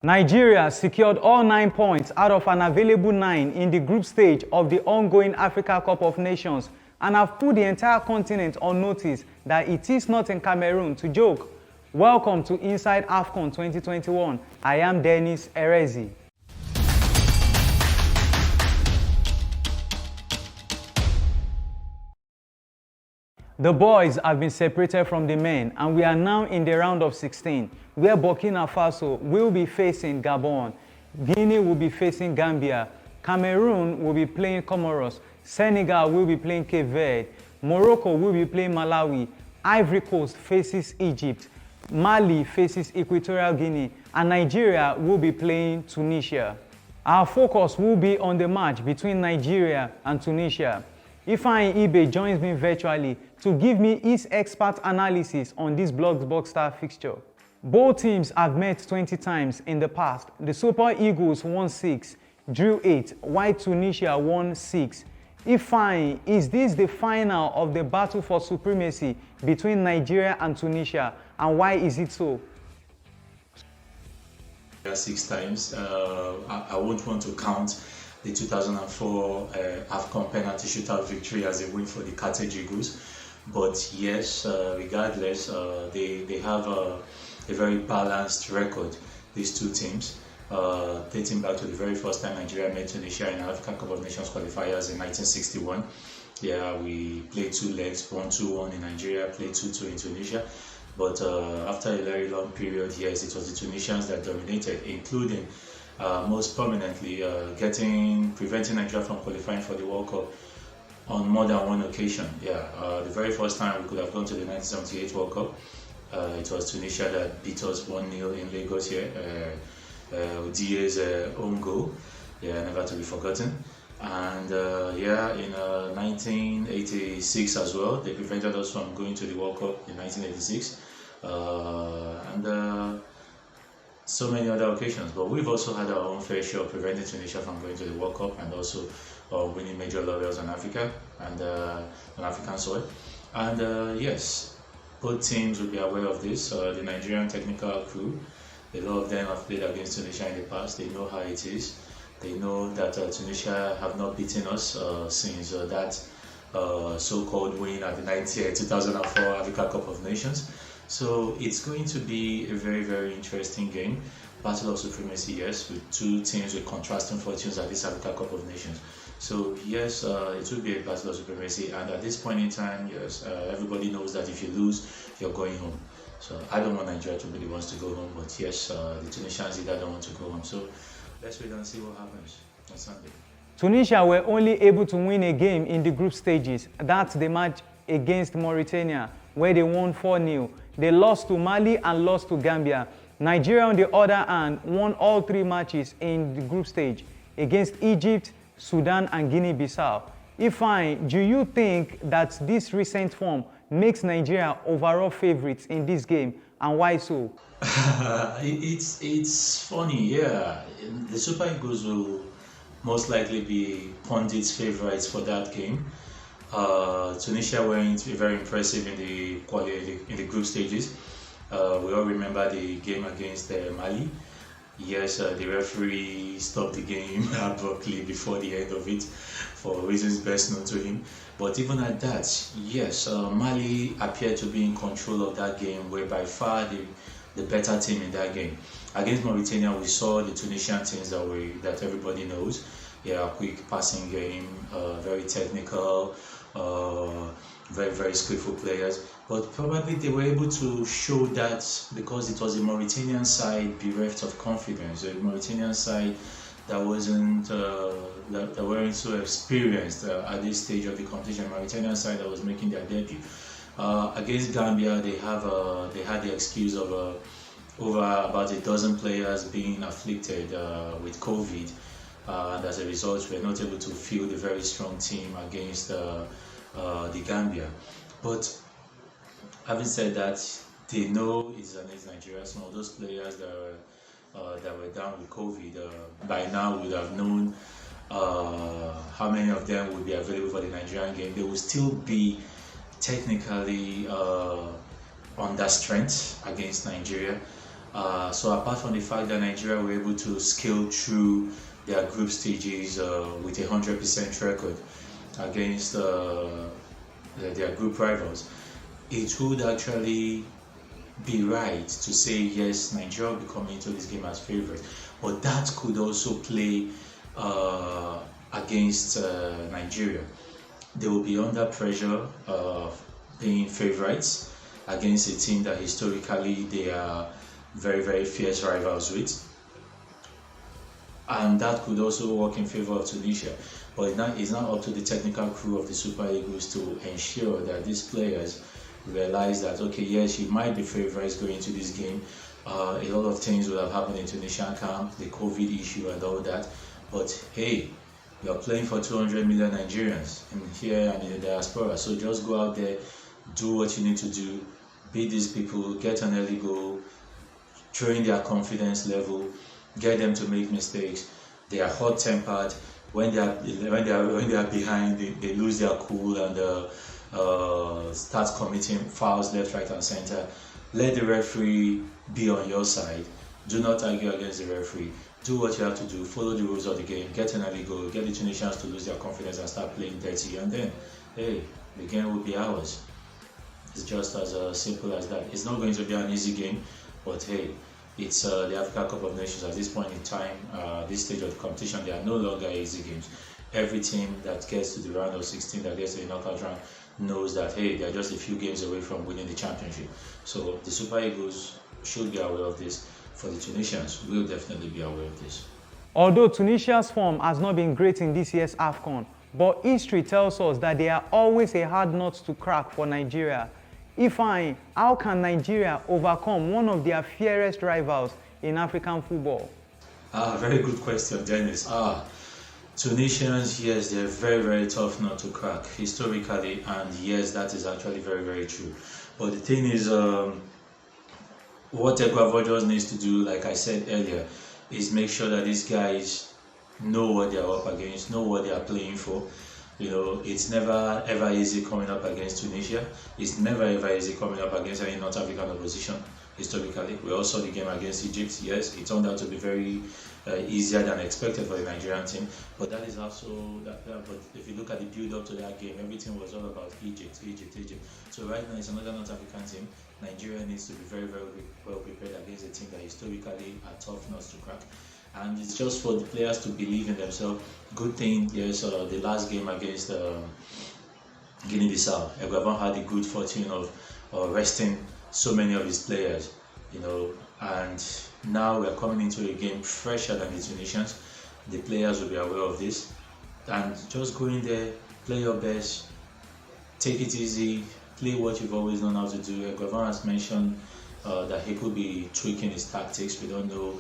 Nigeria secured all 9 points out of an available 9 in the group stage of the ongoing Africa Cup of Nations and have put the entire continent on notice that it is not in Cameroon to joke. Welcome to Inside AFCON 2021. I am Dennis Erezi. The boys have been separated from the men and we are now in the round of 16 where Burkina Faso will be facing Gabon, Guinea will be facing Gambia, Cameroon will be playing Comoros, Senegal will be playing Cape Verde, Morocco will be playing Malawi, Ivory Coast faces Egypt, Mali faces Equatorial Guinea, and Nigeria will be playing Tunisia. Our focus will be on the match between Nigeria and Tunisia. Ifeanyi Ibeh joins me virtually to give me his expert analysis on this blockbuster fixture. Both teams have met 20 times in the past. The Super Eagles won 6, drew 8, while Tunisia won 6. Ifeanyi, is this the final of the battle for supremacy between Nigeria and Tunisia, and why is it so? 6 times. I won't want to count the 2004 AFCON penalty shootout victory as a win for the Carthage Eagles. But yes, regardless, they have a very balanced record, these two teams, dating back to the very first time Nigeria met Tunisia in African Cup of Nations qualifiers in 1961. Yeah, we played 2 legs, 1-2-1 in Nigeria, played 2-2 in Tunisia. But after a very long period, yes, it was the Tunisians that dominated, including most prominently preventing Nigeria from qualifying for the World Cup on more than one occasion. Yeah, the very first time we could have gone to the 1978 World Cup, it was Tunisia that beat us 1-0 in Lagos here. Dia's own goal, yeah, never to be forgotten. And yeah, in 1986 as well, they prevented us from going to the World Cup in 1986. And so many other occasions, but we've also had our own fair share of preventing Tunisia from going to the World Cup and also winning major laurels in Africa and on African soil. And yes, both teams will be aware of this. The Nigerian technical crew, a lot of them have played against Tunisia in the past. They know how it is. They know that Tunisia have not beaten us since that so-called win at the 2004 Africa Cup of Nations. So it's going to be a very, very interesting game. Battle of supremacy, yes, with two teams with contrasting fortunes at this Africa Cup of Nations. So yes, it will be a battle of supremacy, and at this point in time, yes, everybody knows that if you lose, you're going home. So I don't want Nigeria to be the ones to go home, but yes, the Tunisians either don't want to go home. So let's wait and see what happens on Sunday. Tunisia were only able to win a game in the group stages. That's the match against Mauritania, where they won 4-0. They lost to Mali and lost to Gambia. Nigeria, on the other hand, won all 3 matches in the group stage against Egypt, Sudan, and Guinea-Bissau. Ifeanyi, do you think that this recent form makes Nigeria overall favorites in this game, and why so? It's funny, yeah. The Super Eagles will most likely be pundits' favorites for that game. Tunisia weren't very impressive in the group stages. We all remember the game against Mali. Yes, the referee stopped the game abruptly before the end of it for reasons best known to him. But even at that, yes, Mali appeared to be in control of that game, were by far the better team in that game. Against Mauritania, we saw the Tunisian teams that everybody knows. Yeah, quick passing game, very technical, very, very skillful players. But probably they were able to show that because it was a Mauritanian side bereft of confidence, a Mauritanian side that that weren't so experienced at this stage of the competition. Mauritanian side that was making their debut. Against Gambia, they had the excuse of over about a dozen players being afflicted with COVID, and as a result, we were not able to field a very strong team against the Gambia. But having said that, they know it's Nigeria. Some of those players that were down with COVID by now would have known how many of them would be available for the Nigerian game. They will still be technically under strength against Nigeria. So apart from the fact that Nigeria were able to scale through their group stages with a 100% record against their group rivals, it would actually be right to say yes, Nigeria will be coming into this game as favourites, but that could also play against Nigeria. They will be under pressure of being favourites against a team that historically they are very, very fierce rivals with, and that could also work in favour of Tunisia. But it's not up to the technical crew of the Super Eagles to ensure that these players realize that, okay, yes, you might be favourites going into this game. A lot of things would have happened in Tunisian camp, the COVID issue and all that, but hey, you are playing for 200 million Nigerians in here and in the diaspora, so just go out there, do what you need to do, beat these people, get an early goal, train their confidence level, get them to make mistakes. They are hot-tempered. When they are behind, they lose their cool and start committing fouls left, right, and center. Let the referee be on your side. Do not argue against the referee. Do what you have to do. Follow the rules of the game. Get an early goal. Get the Tunisians to lose their confidence and start playing dirty. And then, hey, the game will be ours. It's just as simple as that. It's not going to be an easy game, but hey, it's the Africa Cup of Nations. At this point in time, this stage of the competition, there are no longer easy games. Every team that gets to the round of 16, that gets to the knockout round, knows that, hey, they're just a few games away from winning the championship. So the Super Eagles should be aware of this. For the Tunisians, will definitely be aware of this. Although Tunisia's form has not been great in this year's AFCON, but history tells us that they are always a hard nut to crack for Nigeria. Ifeanyi, how can Nigeria overcome one of their fiercest rivals in African football? Very good question, Dennis. Tunisians, yes, they're very, very tough nut to crack historically, and yes, that is actually very, very true. But the thing is, what Ecuador just needs to do, like I said earlier, is make sure that these guys know what they're up against, know what they are playing for. You know, it's never ever easy coming up against Tunisia. It's never ever easy coming up against any North African opposition historically. We all saw the game against Egypt. Yes, it turned out to be very easier than expected for the Nigerian team. But that is also that. But if you look at the build-up to that game, everything was all about Egypt. So right now it's another North African team. Nigeria needs to be very, very well prepared against a team that historically are tough nuts to crack. And it's just for the players to believe in themselves. Good thing, yes, the last game against Guinea-Bissau, Ecuador had the good fortune of resting so many of his players, you know, and now we're coming into a game fresher than the Tunisians. The players will be aware of this, and just go in there, play your best, take it easy, play what you've always known how to do. Ecuador has mentioned that he could be tweaking his tactics. We don't know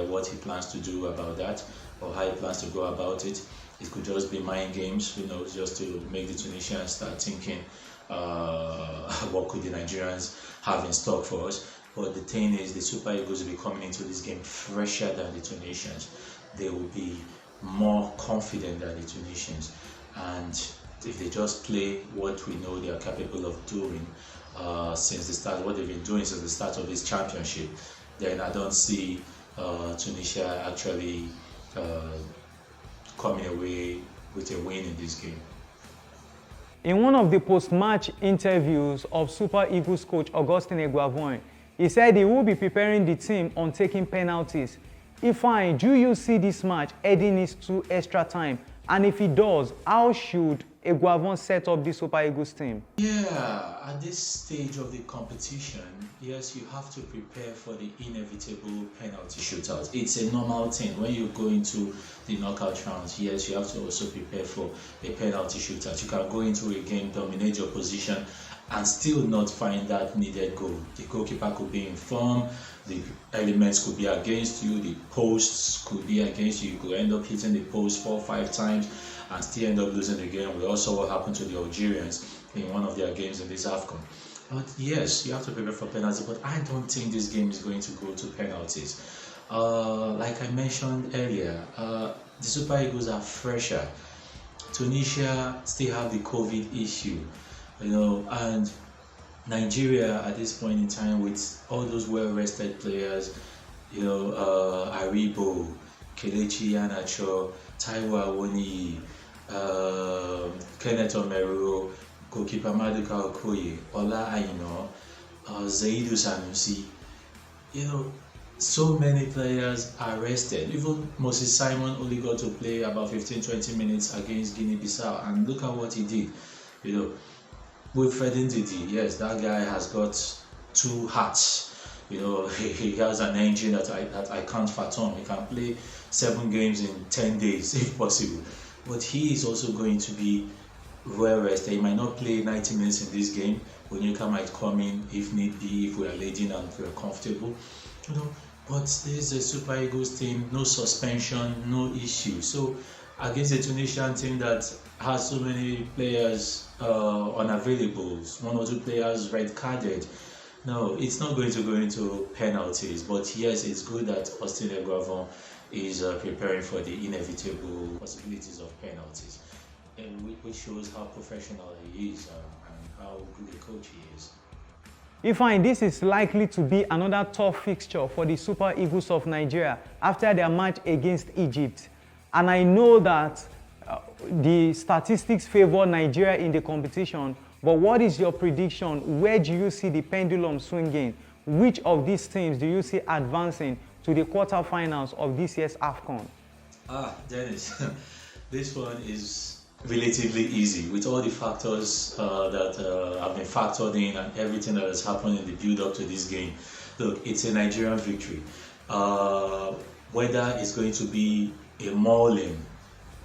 what he plans to do about that or how he plans to go about it. It could just be mind games, you know, just to make the Tunisians start thinking what could the Nigerians have in stock for us. But the thing is, the Super Eagles will be coming into this game fresher than the Tunisians. They will be more confident than the Tunisians, and if they just play what we know they are capable of doing since the start, what they've been doing since the start of this championship, then I don't see Tunisia actually coming away with a win in this game. In one of the post-match interviews of Super Eagles coach Augustin Eguavoin, he said he will be preparing the team on taking penalties. Ifeanyi, do you see this match heading into extra time? And if it does, how should Eguavoin set up the Super Eagles team? Yeah, at this stage of the competition, yes, you have to prepare for the inevitable penalty shootout. It's a normal thing. When you go into the knockout rounds, yes, you have to also prepare for a penalty shootout. You can go into a game, dominate your position, and still not find that needed goal. The goalkeeper could be in form, the elements could be against you, the posts could be against you. You could end up hitting the post 4 or 5 times and still end up losing the game. We also saw what happened to the Algerians in one of their games in this AFCON. But yes, you have to prepare for penalty, but I don't think this game is going to go to penalties. Like I mentioned earlier, the Super Eagles are fresher. Tunisia still have the COVID issue, you know, and Nigeria at this point in time, with all those well-rested players, Aribo, Kelechi Iheanacho, Taiwo Awoniyi, Kenneth Omeruo, goalkeeper Maduka Okoye, Ola Aina, Zaidu Sanusi. So many players are rested. Even Moses Simon only got to play about 15-20 minutes against Guinea-Bissau, and look at what he did. Wilfred Ndidi, yes, that guy has got two hearts. He has an engine that I can't fathom. He can play 7 games in 10 days if possible. But he is also going to be well rested. He might not play 90 minutes in this game. Onyeka might come in if need be, if we are leading and we are comfortable. But this is a Super Eagles team, no suspension, no issue. So against a Tunisian team that has so many players unavailable, 1 or 2 players red carded, no, it's not going to go into penalties. But yes, it's good that Austin Eguavoen is preparing for the inevitable possibilities of penalties, which shows how professional he is and how good a coach he is. Ifeanyi, this is likely to be another tough fixture for the Super Eagles of Nigeria after their match against Egypt. And I know that the statistics favor Nigeria in the competition, but what is your prediction? Where do you see the pendulum swinging? Which of these teams do you see advancing to the quarterfinals of this year's AFCON? Dennis, this one is relatively easy with all the factors that have been factored in and everything that has happened in the build-up to this game. Look, it's a Nigerian victory. Whether it's going to be a mauling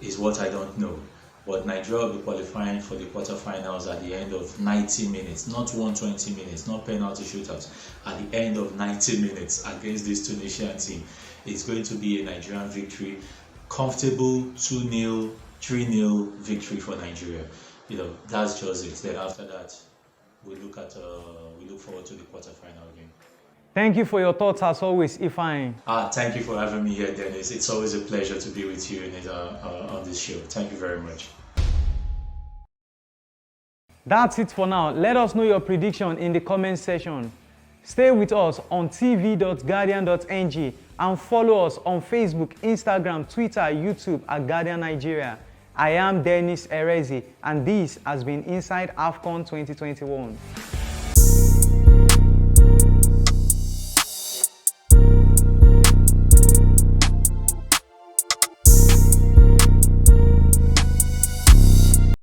is what I don't know. But Nigeria will be qualifying for the quarterfinals at the end of 90 minutes, not 120 minutes, not penalty shootouts. At the end of 90 minutes against this Tunisian team, it's going to be a Nigerian victory, comfortable 2-0, 3-0 victory for Nigeria. That's just it. Then after that, we look forward to the quarterfinal game. Thank you for your thoughts as always, Ifeanyi. Thank you for having me here, Dennis. It's always a pleasure to be with you on this show. Thank you very much. That's it for now. Let us know your prediction in the comment section. Stay with us on tv.guardian.ng and follow us on Facebook, Instagram, Twitter, YouTube at Guardian Nigeria. I am Dennis Erezi, and this has been Inside AFCON 2021.